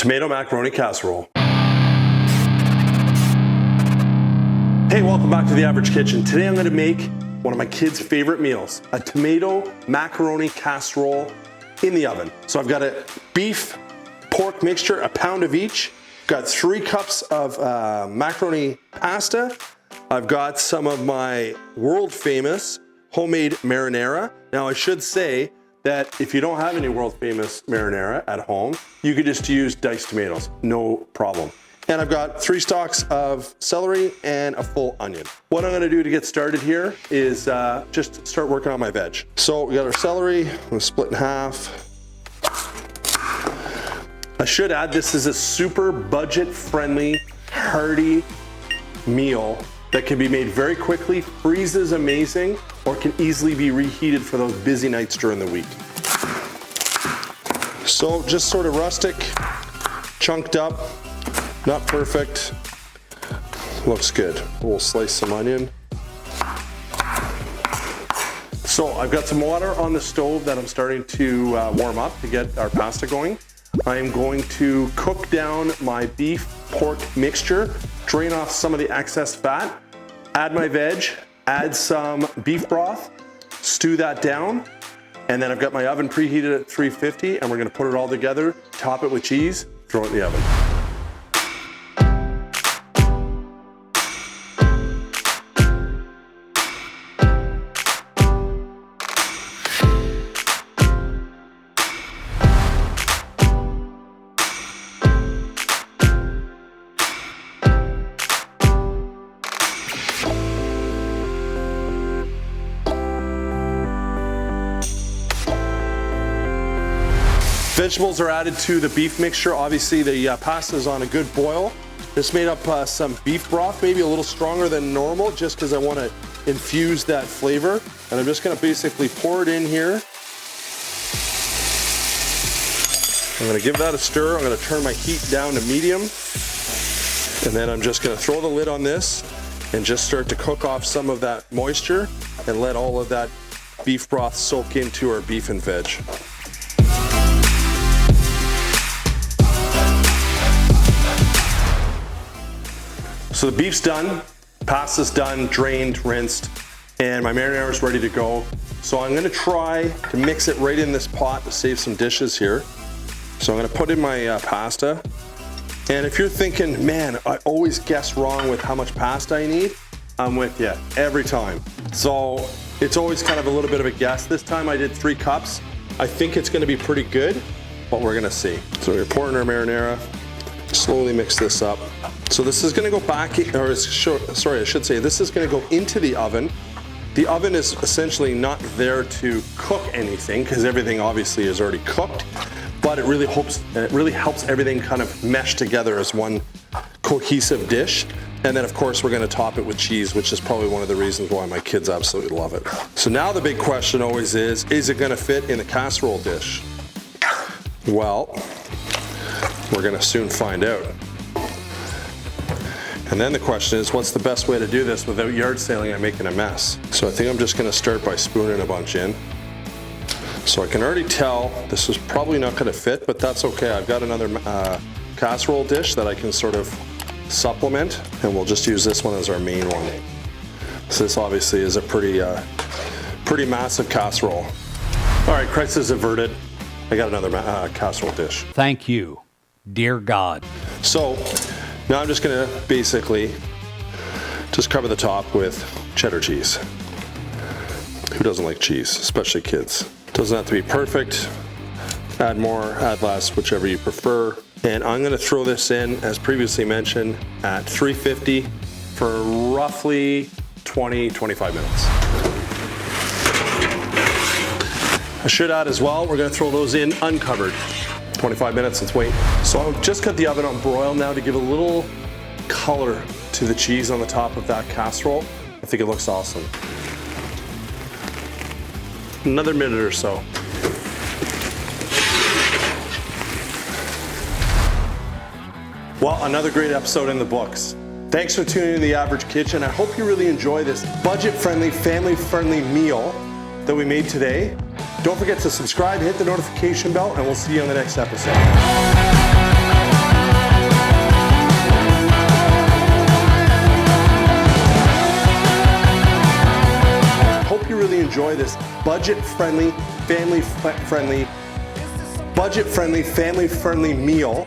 tomato macaroni casserole. Hey, welcome back to The Average Kitchen. Today I'm going to make one of my kids' favorite meals, a tomato macaroni casserole in the oven. So I've got a beef pork mixture, a pound of each. Got 3 cups of macaroni pasta. I've got some of my world famous homemade marinara. Now I should say that if you don't have any world famous marinara at home, you could just use diced tomatoes, no problem. And I've got 3 stalks of celery and a full onion. What I'm gonna do to get started here is just start working on my veg. So we got our celery, I'm gonna split in half. I should add, this is a super budget-friendly, hearty meal that can be made very quickly, freezes amazing, or can easily be reheated for those busy nights during the week. So just sort of rustic, chunked up, not perfect, looks good. We'll slice some onion. So I've got some water on the stove that I'm starting to warm up to get our pasta going. I am going to cook down my beef pork mixture, drain off some of the excess fat, add my veg, add some beef broth, stew that down, and then I've got my oven preheated at 350 and we're gonna put it all together, top it with cheese, throw it in the oven. Vegetables are added to the beef mixture. Obviously the pasta is on a good boil. This made up some beef broth, maybe a little stronger than normal, just because I want to infuse that flavor. And I'm just going to basically pour it in here. I'm going to give that a stir. I'm going to turn my heat down to medium. And then I'm just going to throw the lid on this and just start to cook off some of that moisture and let all of that beef broth soak into our beef and veg. So the beef's done, pasta's done, drained, rinsed, and my marinara is ready to go. So I'm gonna try to mix it right in this pot to save some dishes here. So I'm gonna put in my pasta. And if you're thinking, man, I always guess wrong with how much pasta I need, I'm with you every time. So it's always kind of a little bit of a guess. This time I did 3 cups. I think it's gonna be pretty good, but we're gonna see. So we're pouring our marinara, slowly mix this up. So this is gonna go back, or sorry, I should say, this is gonna go into the oven. The oven is essentially not there to cook anything, because everything obviously is already cooked, but it really helps everything kind of mesh together as one cohesive dish. And then of course we're gonna top it with cheese, which is probably one of the reasons why my kids absolutely love it. So now the big question always is it gonna fit in the casserole dish? Well, we're gonna soon find out. And then the question is, what's the best way to do this without yard saling and making a mess? So I think I'm just gonna start by spooning a bunch in. So I can already tell this is probably not gonna fit, but that's okay. I've got another casserole dish that I can sort of supplement, and we'll just use this one as our main one. So this obviously is a pretty massive casserole. All right, crisis averted. I got another casserole dish. Thank you, dear God. So now I'm just gonna basically just cover the top with cheddar cheese. Who doesn't like cheese, especially kids? Doesn't have to be perfect. Add more, add less, whichever you prefer. And I'm gonna throw this in, as previously mentioned, at 350 for roughly 20-25 minutes. I should add as well, we're gonna throw those in uncovered. 25 minutes, let's wait. So I've just got the oven on broil now to give a little color to the cheese on the top of that casserole. I think it looks awesome. Another minute or so. Well, another great episode in the books. Thanks for tuning in to The Average Kitchen. I hope you really enjoy this budget-friendly, family-friendly meal that we made today. Don't forget to subscribe, hit the notification bell, and we'll see you on the next episode. you really enjoy this budget-friendly, family-friendly meal.